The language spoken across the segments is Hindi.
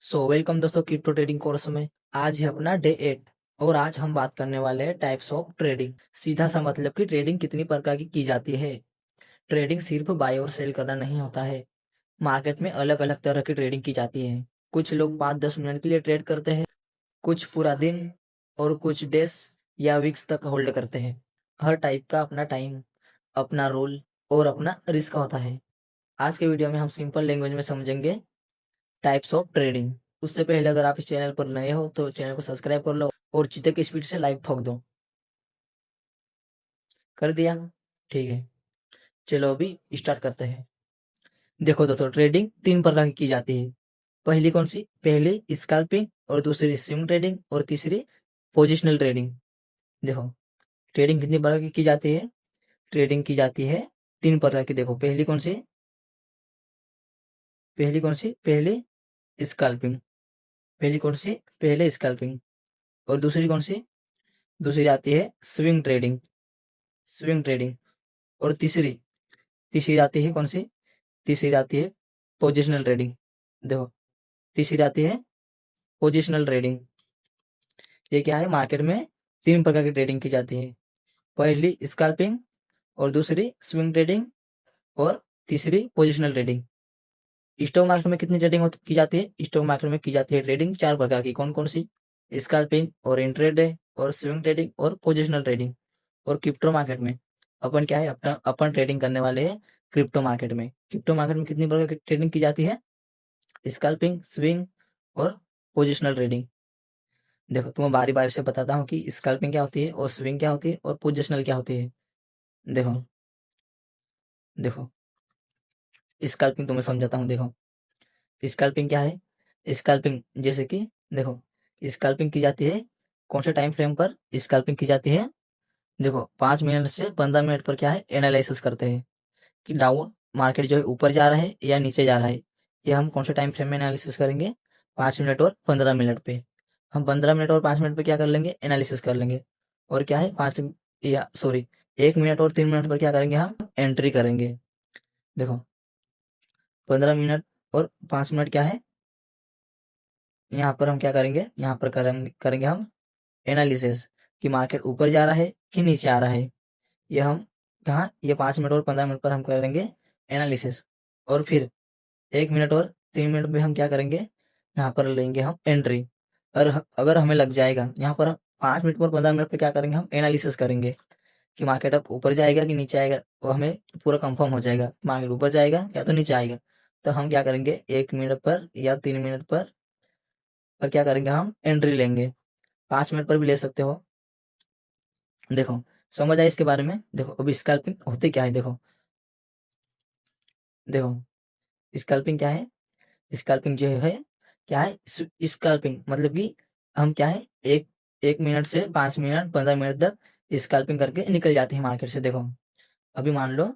वेलकम दोस्तों क्रिप्टो ट्रेडिंग कोर्स में। आज है अपना डे 8 और आज हम बात करने वाले हैं टाइप्स ऑफ ट्रेडिंग। सीधा सा मतलब कि ट्रेडिंग कितनी प्रकार की जाती है। ट्रेडिंग सिर्फ बाय और सेल करना नहीं होता है। मार्केट में अलग अलग तरह की ट्रेडिंग की जाती है। कुछ लोग 5-10 मिनट के लिए ट्रेड करते हैं, कुछ पूरा दिन और कुछ डेज या वीक्स तक होल्ड करते हैं। हर टाइप का अपना टाइम, अपना रोल और अपना रिस्क होता है। आज के वीडियो में हम सिंपल लैंग्वेज में समझेंगे टाइप्स ऑफ ट्रेडिंग। उससे पहले अगर आप इस चैनल पर नए हो तो चैनल को सब्सक्राइब कर लो और चीते की स्पीड से लाइक ठोक दो। कर दिया? ठीक है, चलो अभी स्टार्ट करते हैं। देखो दोस्तों, ट्रेडिंग 3 प्रकार की जाती है। पहली कौन सी? पहली स्कैल्पिंग और दूसरी स्विंग ट्रेडिंग और तीसरी पोजिशनल ट्रेडिंग। देखो, ट्रेडिंग कितनी प्रकार की जाती है? ट्रेडिंग की जाती है 3 प्रकार की। देखो, पहली कौन सी? पहली स्कैल्पिंग। पहली कौन सी? पहले स्कैल्पिंग। और दूसरी कौन सी? दूसरी आती है स्विंग ट्रेडिंग। Swing trading. और तीसरी तीसरी आती है कौन सी? तीसरी आती है पोजिशनल ट्रेडिंग। देखो, तीसरी आती है पोजिशनल ट्रेडिंग। ये क्या है? मार्केट में 3 प्रकार की ट्रेडिंग की जाती है। पहली स्कैल्पिंग और दूसरी स्विंग ट्रेडिंग और तीसरी पोजिशनल ट्रेडिंग। स्टॉक मार्केट में कितनी ट्रेडिंग की जाती है? स्टॉक मार्केट में की जाती है ट्रेडिंग 4 प्रकार की। कौन कौन सी? स्कैल्पिंग और इंट्राडे और स्विंग ट्रेडिंग और पोजिशनल ट्रेडिंग। और क्रिप्टो मार्केट में अपन क्या है? अपन ट्रेडिंग करने वाले हैं क्रिप्टो मार्केट में। क्रिप्टो मार्केट में कितनी प्रकार की ट्रेडिंग की जाती है? स्कैल्पिंग, स्विंग और पोजिशनल ट्रेडिंग। देखो, तुम्हें बारी बारी से बताता हूँ कि स्कैल्पिंग क्या होती है और स्विंग क्या होती है और पोजिशनल क्या होती है। देखो देखो, स्कैल्पिंग तुम्हें समझाता हूँ। देखो, स्कैल्पिंग क्या है? स्कैल्पिंग जैसे कि देखो, स्कैल्पिंग की जाती है कौन से टाइम फ्रेम पर स्कैल्पिंग की जाती है? देखो, 5 मिनट से 15 मिनट पर क्या है? एनालिसिस करते हैं कि डाउन मार्केट जो है ऊपर जा रहा है या नीचे जा रहा है। ये हम कौन से टाइम फ्रेम में एनालिसिस करेंगे? 5 मिनट और 15 मिनट पे। हम 15 मिनट और 5 मिनट पे क्या कर लेंगे? एनालिसिस कर लेंगे। और क्या है? 1 मिनट और 3 मिनट पर क्या करेंगे? हम एंट्री करेंगे। देखो, 15 मिनट और 5 मिनट क्या है? यहाँ पर हम क्या करेंगे? यहाँ पर करेंगे हम एनालिसिस कि मार्केट ऊपर जा रहा है कि नीचे आ रहा है। ये हम कहाँ? ये 5 मिनट और 15 मिनट पर हम करेंगे एनालिसिस। और फिर 1 मिनट और 3 मिनट में हम क्या करेंगे? यहाँ पर लेंगे हम एंट्री। और अगर हमें लग जाएगा यहाँ पर 5 मिनट और 15 मिनट पे क्या करेंगे? हम एनालिसिस करेंगे कि मार्केट अब ऊपर जाएगा कि नीचे आएगा। वो हमें पूरा कंफर्म हो जाएगा मार्केट ऊपर जाएगा या तो नीचे आएगा। तो हम क्या करेंगे? 1 मिनट पर या 3 मिनट पर क्या करेंगे? हम एंट्री लेंगे। 5 मिनट पर भी ले सकते हो। देखो, समझ आए इसके बारे में? देखो, अभी स्कैल्पिंग होती क्या है? देखो, स्कैल्पिंग क्या है? स्कैल्पिंग जो है क्या है? स्कैल्पिंग मतलब कि हम क्या है? एक 1 मिनट से 5 मिनट 15 मिनट तक स्कैल्पिंग करके निकल जाते हैं मार्केट से। देखो, अभी मान लो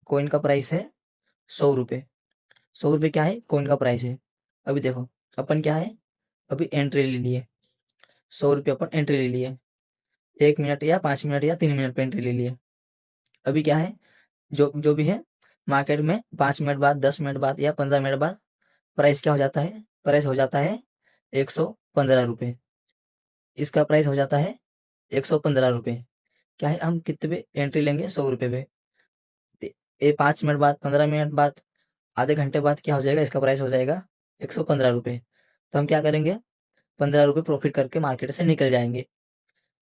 कॉइन का प्राइस है 100 रुपये। 100 रुपये क्या है? कॉइन का प्राइस है। अभी देखो, अपन क्या है? अभी एंट्री ले लिए 100 रुपये। अपन एंट्री ले लिए 1 मिनट या 5 मिनट या 3 मिनट पे एंट्री ले लिए। अभी क्या है? जो जो भी है मार्केट में 5 मिनट बाद, 10 मिनट बाद या 15 मिनट बाद प्राइस क्या हो जाता है? प्राइस हो जाता है 115 रुपये। इसका प्राइस हो जाता है 115 रुपये। क्या है? हम कितने पे एंट्री लेंगे? 100 रुपये पे। ये 5 मिनट बाद, 15 मिनट बाद, आधे घंटे बाद क्या हो जाएगा? इसका प्राइस हो जाएगा 115 रुपये। तो हम क्या करेंगे? 15 रुपये प्रॉफिट करके मार्केट से निकल जाएंगे।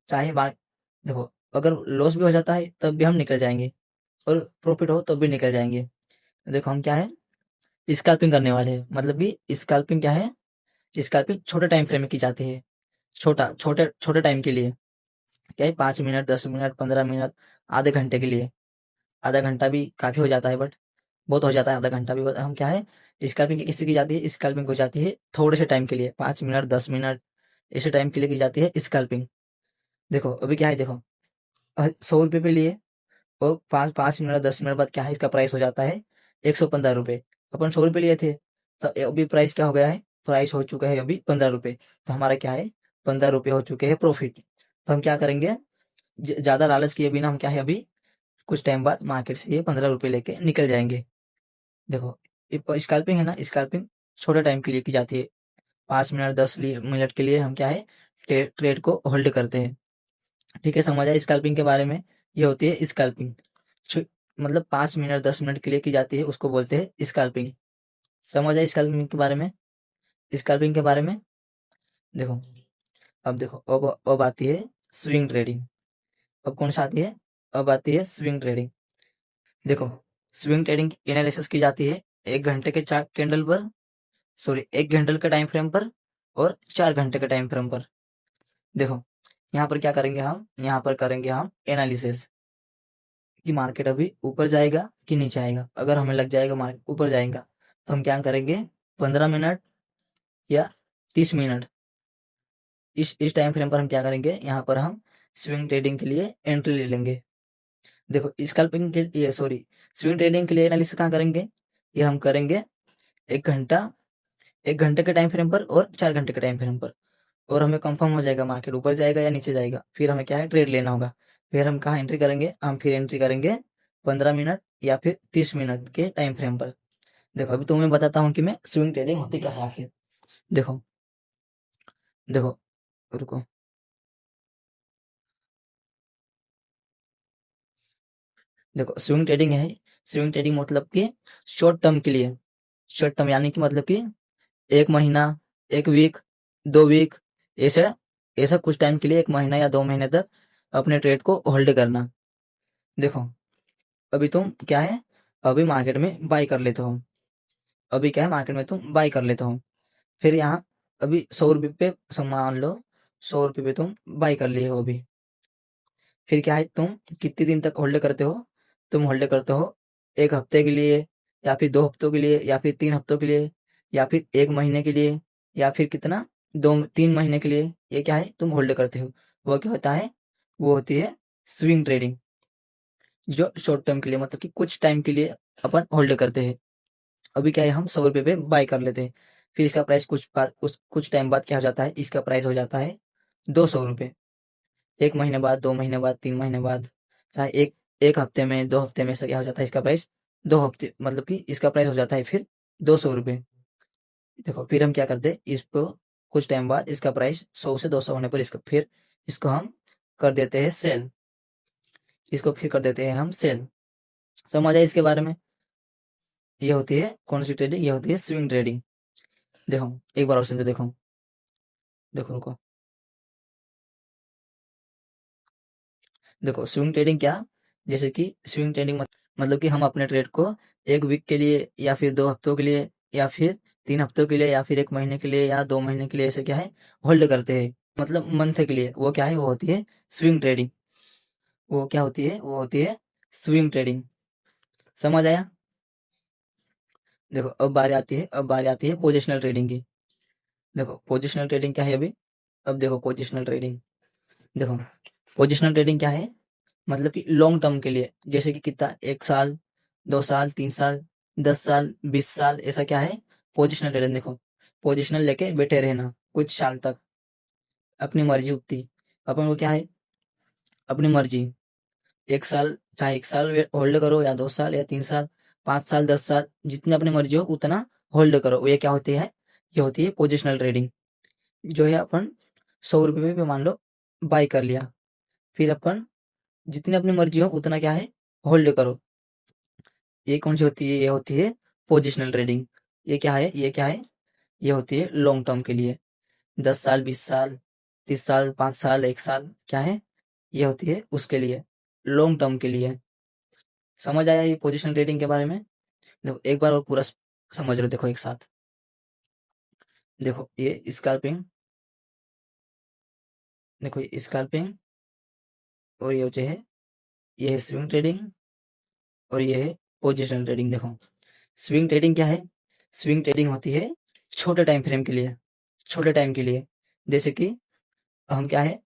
चाहे देखो, अगर लॉस भी हो जाता है तब भी हम निकल जाएंगे और प्रॉफिट हो तब भी निकल जाएंगे। देखो, हम क्या है? स्कैल्पिंग करने वाले हैं। मतलब कि स्कैल्पिंग क्या है? स्कैल्पिंग छोटे टाइम फ्रेम में की जाती है। छोटे छोटे टाइम के लिए। क्या है? 5 मिनट, 10 मिनट, 15 मिनट, आधे घंटे के लिए। आधा घंटा भी काफी हो जाता है, बट बहुत हो जाता है आधा घंटा भी। हम क्या है? स्कैल्पिंग किससे की जाती है? स्कैल्पिंग हो जाती है थोड़े से टाइम के लिए, 5 मिनट, 10 मिनट, ऐसे टाइम के लिए की जाती है स्कैल्पिंग। देखो, अभी क्या है? देखो, 100 रुपये पे लिए और 5 5 मिनट 10 मिनट बाद क्या है? इसका प्राइस हो जाता है 115 रुपये। अपन 100 रुपये लिए थे तो अभी प्राइस क्या हो गया है? प्राइस हो चुका है अभी 15 रुपये। तो हमारा क्या है? 15 रुपये हो चुके हैं प्रॉफिट। तो हम क्या करेंगे? ज्यादा लालच किए बिना हम क्या है? अभी कुछ टाइम बाद मार्केट से ये 15 रुपये लेके निकल जाएंगे। देखो, स्कैल्पिंग है ना, स्कैल्पिंग छोटे टाइम के लिए की जाती है। 5 मिनट 10 मिनट के लिए हम क्या है ट्रेड को होल्ड करते हैं। ठीक है, समझ आया स्कैल्पिंग के बारे में। ये होती है स्कैल्पिंग, मतलब 5 मिनट 10 मिनट के लिए की जाती है, उसको बोलते हैं स्कैल्पिंग। समझ आया स्कैल्पिंग के बारे में। स्कैल्पिंग के बारे में देखो, अब देखो अब आती है स्विंग ट्रेडिंग। अब कौन सा आती है? अब आती है स्विंग ट्रेडिंग। देखो, स्विंग ट्रेडिंग एनालिसिस की जाती है 1 घंटे के चार्ट कैंडल पर, सॉरी 1 घंटे के टाइम फ्रेम पर और 4 घंटे के टाइम फ्रेम पर। देखो, यहाँ पर क्या करेंगे हम, यहाँ पर करेंगे हम एनालिसिस कि मार्केट अभी ऊपर जाएगा कि नीचे आएगा। अगर हमें लग जाएगा मार्केट ऊपर जाएगा तो हम क्या करेंगे, 15 मिनट या 30 मिनट, इस टाइम फ्रेम पर हम क्या करेंगे, यहाँ पर हम स्विंग ट्रेडिंग के लिए एंट्री ले लेंगे। देखो, स्कैल्पिंग के लिए, सॉरी, स्विंग ट्रेडिंग के लिए एनालिसिस कहाँ करेंगे, ये हम करेंगे 1 घंटा, 1 घंटे के टाइम फ्रेम पर और 4 घंटे के टाइम फ्रेम पर। और हमें कंफर्म हो जाएगा मार्केट ऊपर जाएगा या नीचे जाएगा, फिर हमें क्या है ट्रेड लेना होगा। फिर हम कहाँ एंट्री करेंगे, हम फिर एंट्री करेंगे 15 मिनट या फिर 30 मिनट के टाइम फ्रेम पर। देखो, अभी तुम्हें बताता हूँ कि मैं स्विंग ट्रेडिंग होती क्या है आखिर। देखो देखो, रुको, देखो स्विंग ट्रेडिंग है, स्विंग ट्रेडिंग मतलब कि शॉर्ट टर्म के लिए, शॉर्ट टर्म यानी कि मतलब कि 1 महीना, 1 वीक, 2 वीक, ऐसा ऐसा कुछ टाइम के लिए, 1 महीना या 2 महीने तक अपने ट्रेड को होल्ड करना। देखो, अभी तुम क्या है, अभी मार्केट में बाई कर लेते हो, अभी क्या है मार्केट में तुम बाई कर लेते हो। फिर यहाँ अभी 100 रुपये पे मान लो, 100 रुपये पे तुम बाई कर लिए हो अभी। फिर क्या है, तुम कितने दिन तक होल्ड करते हो, तुम होल्ड करते हो 1 हफ्ते के लिए, या फिर 2 हफ्तों के लिए, या फिर 3 हफ्तों के लिए, या फिर 1 महीने के लिए, या फिर कितना, 2 3 महीने के लिए। ये क्या है तुम होल्ड करते हो। वो क्या होता है, वो होती है स्विंग ट्रेडिंग, जो शॉर्ट टर्म के लिए, मतलब कि कुछ टाइम के लिए अपन होल्ड करते हैं। अभी क्या है, हम 100 रुपये पे बाय कर लेते हैं, फिर इसका प्राइस कुछ टाइम बाद क्या हो जाता है, इसका प्राइस हो जाता है 200 रुपये। 1 महीने बाद, 2 महीने बाद, 3 महीने बाद, चाहे एक हफ्ते में, 2 हफ्ते में से क्या हो जाता है इसका प्राइस, 2 हफ्ते मतलब कि इसका प्राइस हो जाता है फिर 200 रुपये। देखो, फिर हम क्या करते हैं, इसको कुछ टाइम बाद इसका प्राइस 100 से 200 होने पर इसको फिर इसको हम कर देते हैं सेल, इसको फिर कर देते हैं हम सेल। समझ आए इसके बारे में। ये होती है कौन सी ट्रेडिंग, ये होती है स्विंग ट्रेडिंग। देखो, एक बार और समझो, देखो देखो, रुको, देखो स्विंग ट्रेडिंग क्या, जैसे कि स्विंग ट्रेडिंग मतलब कि हम अपने ट्रेड को 1 वीक के लिए, या फिर 2 हफ्तों के लिए, या फिर 3 हफ्तों के लिए, या फिर 1 महीने के लिए, या 2 महीने के लिए, ऐसे क्या है होल्ड करते हैं, मतलब मंथ के लिए। वो क्या है, वो होती है स्विंग ट्रेडिंग। वो क्या होती है, वो होती है स्विंग ट्रेडिंग। समझ आया। देखो, अब बारी आती है पोजिशनल ट्रेडिंग की। देखो, पोजिशनल ट्रेडिंग क्या है अभी, अब देखो पोजिशनल ट्रेडिंग। देखो, पोजिशनल ट्रेडिंग क्या है, मतलब कि लॉन्ग टर्म के लिए, जैसे कि कितना, 1 साल, 2 साल, 3 साल, 10 साल, 20 साल, ऐसा क्या है पोजिशनल ट्रेडिंग। देखो, पोजिशनल लेके बैठे रहना कुछ साल तक, अपनी मर्जी उतनी, अपन को क्या है अपनी मर्जी, 1 साल, चाहे 1 साल होल्ड करो, या 2 साल, या 3 साल, 5 साल, 10 साल, जितनी अपनी मर्जी हो उतना होल्ड करो। ये क्या होती है, ये होती है पोजिशनल ट्रेडिंग। जो है अपन 100 रुपये पे मान लो बाई कर लिया, फिर अपन जितनी अपनी मर्जी हो उतना क्या है होल्ड करो। ये कौन सी होती है, ये होती है पोजिशनल ट्रेडिंग। ये क्या है, ये क्या है, ये होती है लॉन्ग टर्म के लिए, 10 साल, 20 साल, 30 साल, 5 साल, 1 साल, क्या है, ये होती है उसके लिए, लॉन्ग टर्म के लिए। समझ आया ये पोजिशनल ट्रेडिंग के बारे में। देखो, एक बार और पूरा समझ लो, देखो एक साथ। देखो, ये स्कैल्पिंग, देखो ये स्कैल्पिंग, और ये जो है, ये है स्विंग ट्रेडिंग, और ये है पोजिशनल ट्रेडिंग। देखो, स्विंग ट्रेडिंग क्या है, स्विंग ट्रेडिंग होती है छोटे टाइम फ्रेम के लिए, छोटे टाइम के लिए। जैसे कि हम क्या है,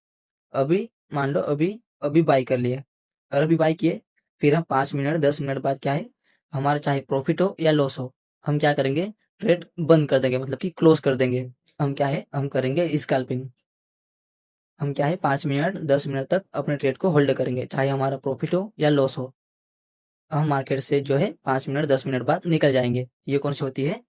अभी मान लो अभी अभी बाई कर लिए, और अभी बाई किए, फिर हम 5 मिनट 10 मिनट बाद क्या है, हमारा चाहे प्रॉफिट हो या लॉस हो, हम क्या करेंगे ट्रेड बंद कर देंगे, मतलब कि क्लोज कर देंगे। हम क्या है, हम करेंगे स्कैल्पिंग। हम क्या है 5 मिनट 10 मिनट तक अपने ट्रेड को होल्ड करेंगे, चाहे हमारा प्रॉफिट हो या लॉस हो। हम मार्केट से जो है 5 मिनट 10 मिनट बाद निकल जाएंगे। ये कौन सी होती है,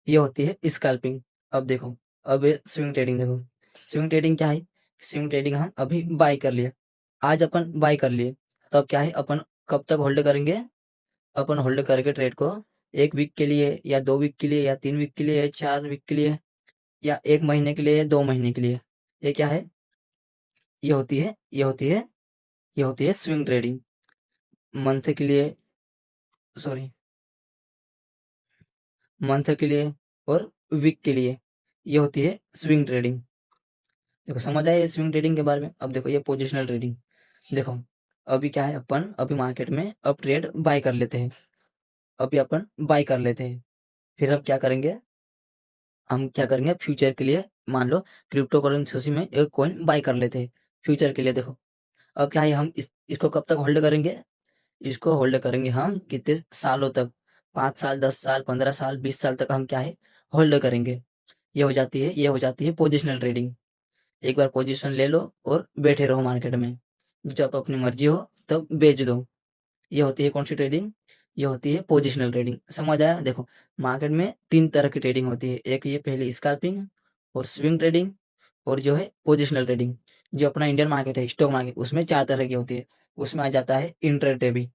ये होती है स्कैल्पिंग। अब देखो, अब ये स्विंग ट्रेडिंग देखो। स्विंग ट्रेडिंग क्या है? स्विंग ट्रेडिंग हम अभी बाय कर लिए, आज अपन बाय कर लिए, तब क्या है अपन कब तक होल्ड करेंगे? अपन होल्ड करके ट्रेड को 1 वीक के लिए या 2 वीक के लिए या 3 वीक के लिए या 4 वीक के लिए या 1 महीने के लिए या 2 महीने के लिए। ये क्या है? ये होती है स्विंग ट्रेडिंग। मंथ के लिए, सॉरी, मंथ के लिए और वीक के लिए ये होती है स्विंग ट्रेडिंग। देखो समझ आया ये स्विंग ट्रेडिंग के बारे में। अब देखो ये पोजिशनल ट्रेडिंग। देखो अभी क्या है, अपन अभी मार्केट में अब ट्रेड बाय कर लेते हैं, अभी अपन बाय कर लेते हैं। फिर हम क्या करेंगे? हम क्या करेंगे फ्यूचर के लिए? मान लो क्रिप्टो करेंसी में एक कॉइन बाय कर लेते हैं फ्यूचर के लिए। देखो अब क्या है, हम इसको कब तक होल्ड करेंगे? इसको होल्ड करेंगे हम कितने सालों तक? 5 साल, 10 साल, 15 साल, 20 साल तक हम क्या है होल्ड करेंगे। ये हो जाती है पोजिशनल ट्रेडिंग। एक बार पोजीशन ले लो और बैठे रहो मार्केट में, जब अपनी मर्जी हो तब बेच दो। ये होती है कौन सी ट्रेडिंग? ये होती है पोजिशनल ट्रेडिंग। समझ आया? देखो मार्केट में 3 तरह की ट्रेडिंग होती है, एक ये पहले स्कैल्पिंग और स्विंग ट्रेडिंग और जो है पोजिशनल ट्रेडिंग। जो अपना इंडियन मार्केट है, स्टॉक मार्केट, उसमें 4 तरह की होती है। उसमें आ जाता है इंट्राडे भी,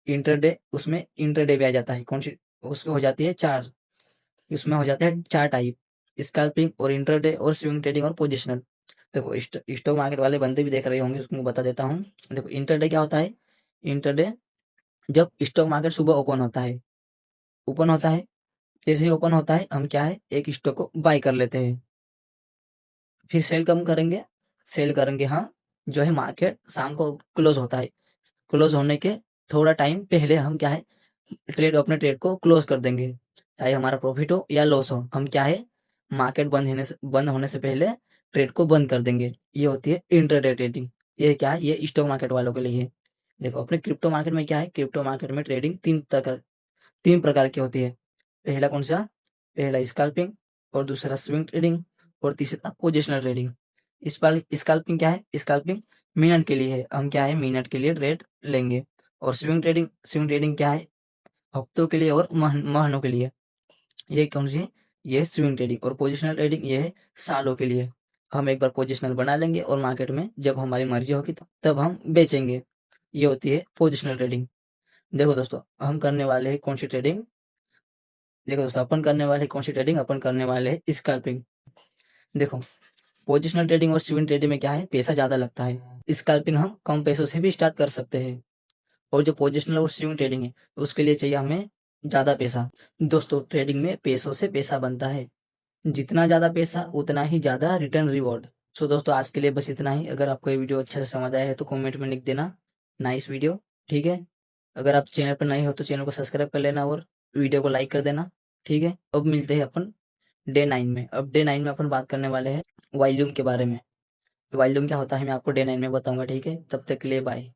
इंट्राडे, उसमें इंट्राडे भी आ जाता है। कौन सी? उसमें हो जाती है 4, इसमें हो जाते हैं 4 टाइप, स्कैल्पिंग और इंट्राडे और स्विंग ट्रेडिंग और पोजिशनल। देखो स्टॉक मार्केट वाले बंदे भी देख रहे होंगे, उसको मैं बता देता हूँ। देखो इंटरडे क्या होता है? इंटरडे जब स्टॉक मार्केट सुबह ओपन होता है, जैसे ही ओपन होता है हम क्या है एक स्टॉक को बाय कर लेते हैं, फिर सेल कम करेंगे, सेल करेंगे हम जो है मार्केट शाम को क्लोज होता है, क्लोज होने के थोड़ा टाइम पहले हम क्या है अपने ट्रेड को क्लोज कर देंगे, चाहे हमारा प्रॉफिट हो या लॉस हो, हम क्या है मार्केट बंद होने से पहले ट्रेड को बंद कर देंगे। ये होती है इंट्राडे ट्रेडिंग। ये क्या है? ये स्टॉक मार्केट वालों के लिए है। देखो अपने क्रिप्टो मार्केट में क्या है, क्रिप्टो मार्केट में ट्रेडिंग 3 प्रकार की होती है। पहला कौन सा? पहला स्कैल्पिंग और दूसरा स्विंग ट्रेडिंग और तीसरा पोजिशनल ट्रेडिंग। स्कैल्पिंग क्या है? स्कैल्पिंग मिनट के लिए है, हम क्या है मिनट के लिए ट्रेड लेंगे। और स्विंग ट्रेडिंग क्या है? हफ्तों के लिए और महीनों के लिए। ये कौन सी? ये स्विंग ट्रेडिंग। और पोजिशनल ट्रेडिंग ये है सालों के लिए। हम एक बार पोजिशनल बना लेंगे और मार्केट में जब हमारी मर्जी होगी तब हम बेचेंगे। ये होती है पोजिशनल ट्रेडिंग। देखो दोस्तों हम करने वाले हैं कौन सी ट्रेडिंग? देखो दोस्तों अपन करने वाले हैं कौन सी ट्रेडिंग? अपन करने वाले हैं स्कैल्पिंग। देखो पोजिशनल ट्रेडिंग और स्विंग ट्रेडिंग में क्या है, पैसा ज्यादा लगता है। स्कैल्पिंग हम कम पैसों से भी स्टार्ट कर सकते हैं, और जो पोजिशनल और स्विंग ट्रेडिंग है उसके लिए चाहिए हमें ज्यादा पैसा। दोस्तों ट्रेडिंग में पैसों से पैसा बनता है, जितना ज़्यादा पैसा उतना ही ज़्यादा रिटर्न रिवॉर्ड। सो दोस्तों आज के लिए बस इतना ही। अगर आपको ये वीडियो अच्छे से समझ आया है तो कमेंट में लिख देना नाइस वीडियो, ठीक है। अगर आप चैनल पर नए हो तो चैनल को सब्सक्राइब कर लेना और वीडियो को लाइक कर देना, ठीक है। अब मिलते हैं अपन डे 9 में। अब डे 9 में अपन बात करने वाले हैं वॉल्यूम के बारे में। वॉल्यूम क्या होता है मैं आपको डे 9 में बताऊंगा, ठीक है। तब तक के लिए बाय।